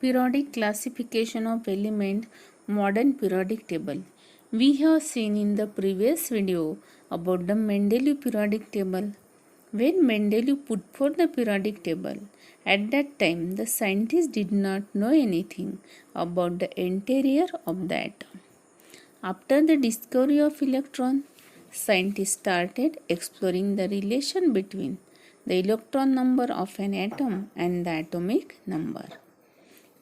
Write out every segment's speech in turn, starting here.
Periodic classification of element, modern periodic table. We have seen in the previous video about the Mendeleev periodic table. When Mendeleev put forth the periodic table, at that time the scientists did not know anything about the interior of the atom. After the discovery of electron, scientists started exploring the relation between the electron number of an atom and the atomic number.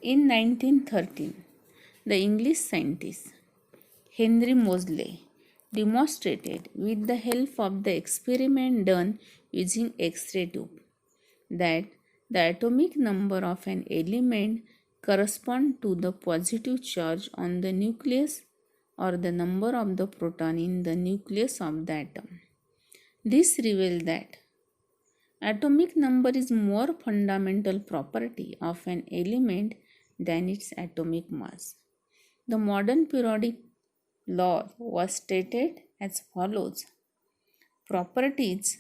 In 1913, the English scientist Henry Moseley demonstrated with the help of the experiment done using X-ray tube that the atomic number of an element corresponds to the positive charge on the nucleus or the number of the proton in the nucleus of the atom. This revealed that atomic number is more fundamental property of an element than its atomic mass. The modern periodic law was stated as follows. Properties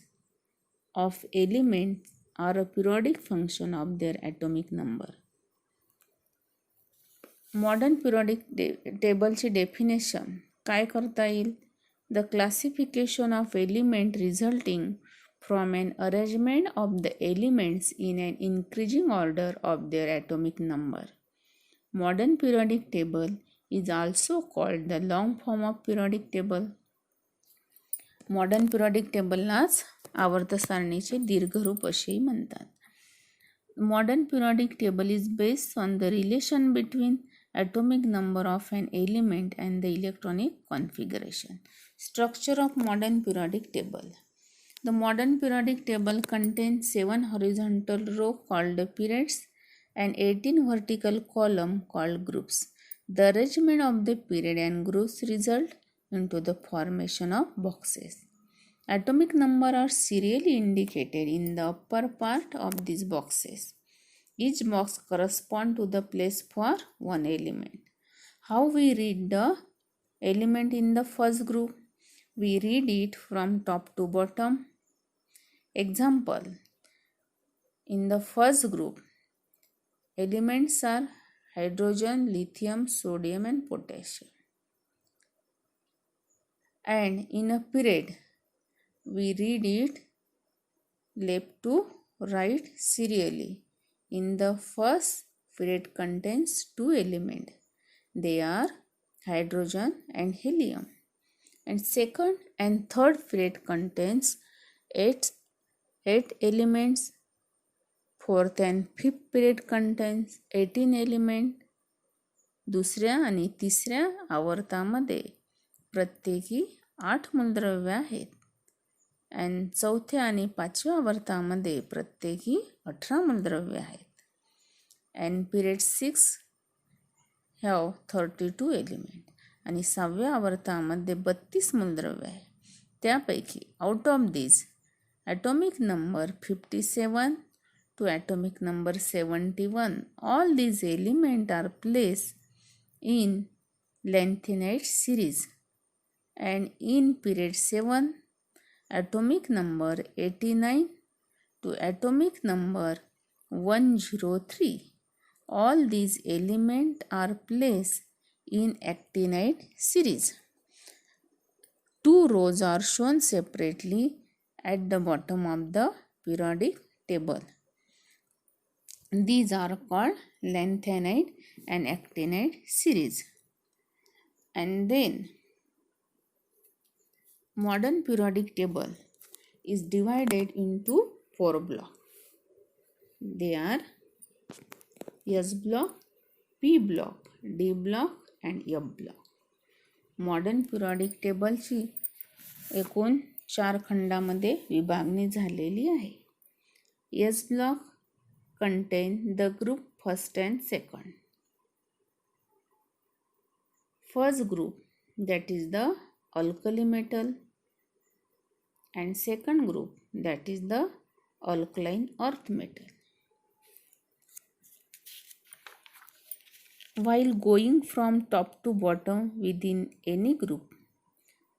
of elements are a periodic function of their atomic number. Modern periodic टेबलची definition काय करता येईल? The classification of element resulting from an arrangement of the elements in an increasing order of their atomic number. Modern periodic table is also called the long form of periodic table. Modern periodic टेबललाच आवर्त सारणीचे दीर्घरूप असेही म्हणतात. Modern periodic table is based on the relation between atomic number of an element and the electronic configuration. Structure of modern periodic table. The modern periodic table contains 7 horizontal rows called periods and 18 vertical columns called groups. The arrangement of the period and groups result into the formation of boxes. Atomic number are serially indicated in the upper part of these boxes. Each box corresponds to the place for one element. How we read the element in the first group? We read it from top to bottom. Example, in the first group, elements are hydrogen, lithium, sodium and potassium. And in a period, we read it left to right serially. In the first period contains 2 elements. They are hydrogen and helium. And second and third period contains 8 elements. Fourth and fifth period contains 18 elements. दुसऱ्या आणि तिसऱ्या आवर्तामध्ये प्रत्येकी 8 मूलद्रव्ये आहेत. आणि चौथ्या आणि पाचव्या आवर्तामध्ये प्रत्येकी 18 मूलद्रव्ये आहेत. And period 6 have 32 elements. आणि 6व्या आवर्तामध्ये 32 मूलद्रव्ये आहे. त्यापैकी out of these atomic number 57 to atomic number 71, all these elements are placed in lanthanide series. And in period 7, atomic number 89 to atomic number 103, all these elements are placed in actinide series. 2 rows are shown separately at the bottom of the periodic table. These are called lanthanide and actinide series. And then modern periodic table is divided into 4 blocks. They are S block, P block, D block and F block. Modern periodic टेबलची एकूण 4 खंडामध्ये विभागणी झालेली आहे. S block contain the group first and second. First group, that is the alkali metal, and second group, that is the alkaline earth metal. While going from top to bottom within any group,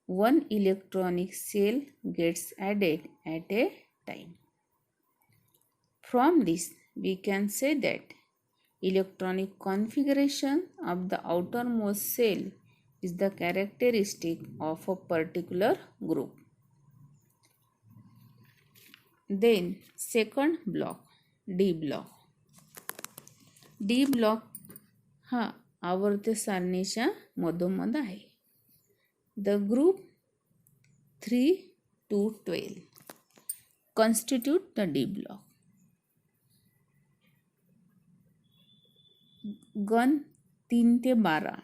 one electronic cell gets added at a time. From this, we can say that Electronic configuration of the outermost cell is the characteristic of a particular group. Then second block, D block. D block हा आवर्त सारणीच्या मधोमध आहे. The group 3 to 12 constitute the D block. गण 3 ते 12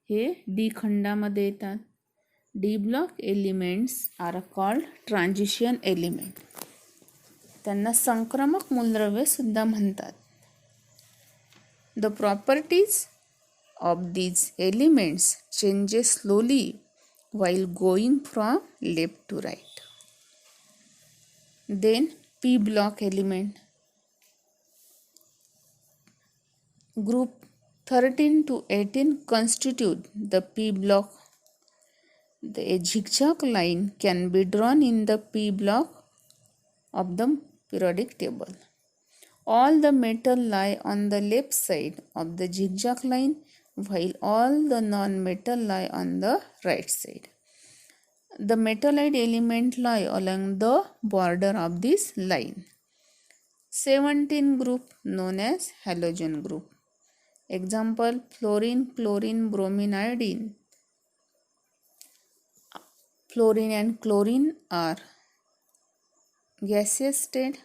हे D खंडामध्ये येतात. D block elements are called transition element. त्यांना संक्रमक मूलद्रव्ये सुद्धा म्हणतात. The properties of these elements changes slowly while going from left to right. Then P block element. Group 13 to 18 constitute the P block. The zigzag line can be drawn in the P block of the periodic table. All the metal lie on the left side of the zigzag line while all the non-metal lie on the right side. The metallite element lie along the border of this line. 17 group known as halogen group. Example: fluorine, chlorine, bromine, iodine. Fluorine and chlorine are gaseous state,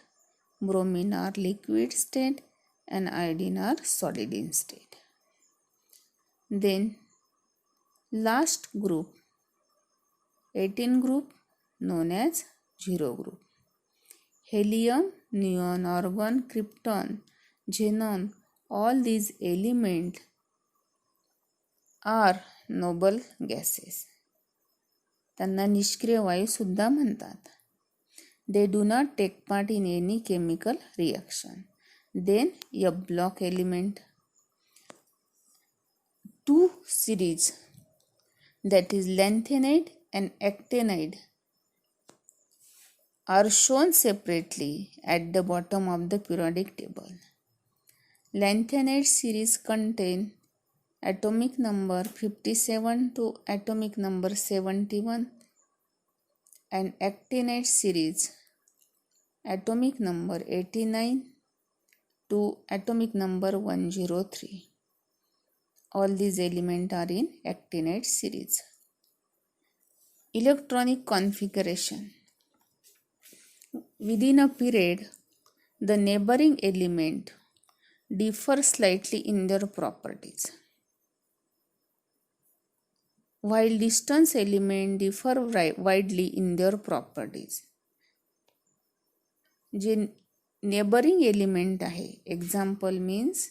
bromine are liquid state, and iodine are solid in state. Then last group, 18 group known as zero group. Helium, neon, argon, krypton, xenon, all these elements are noble gases. त्यांना निष्क्रिय वायू सुद्धा म्हणतात. They do not take part in any chemical reaction. Then F block element. Two series, that is lanthanide and actinide, are shown separately at the bottom of the periodic table. Lanthanide series contain atomic number 57 to atomic number 71, and actinide series atomic number 89 to atomic number 103. All these elements are in actinide series. Electronic configuration. Within a period, the neighboring element differ slightly in their properties, while distance elements differ widely in their properties. जे neighbouring element आहे, example means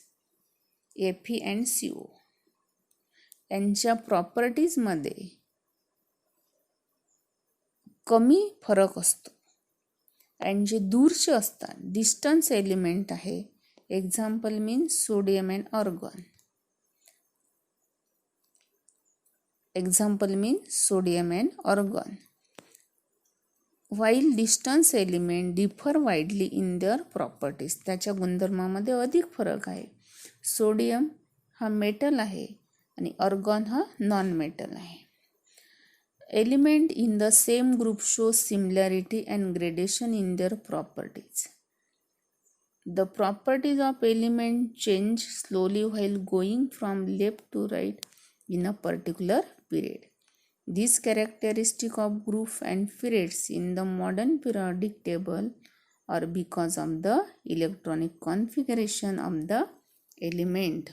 Fe and CO, यांच्या प्रॉपर्टीजमध्ये कमी फरक असतो. आणि जे दूरचे असतात, distance element आहे, example means sodium and argon. Example means sodium and argon. While distance element differ widely in their properties, त्याच्या गुणधर्मामध्ये अधिक फरक आहे. सोडियम हा मेटल आहे आणि ऑर्गॉन हा नॉन मेटल आहे. Element in the same group show similarity and gradation in their properties. The properties of element change slowly while going from left to right in a particular period. This characteristic of group and periods in the modern periodic table are because of the electronic configuration of the element.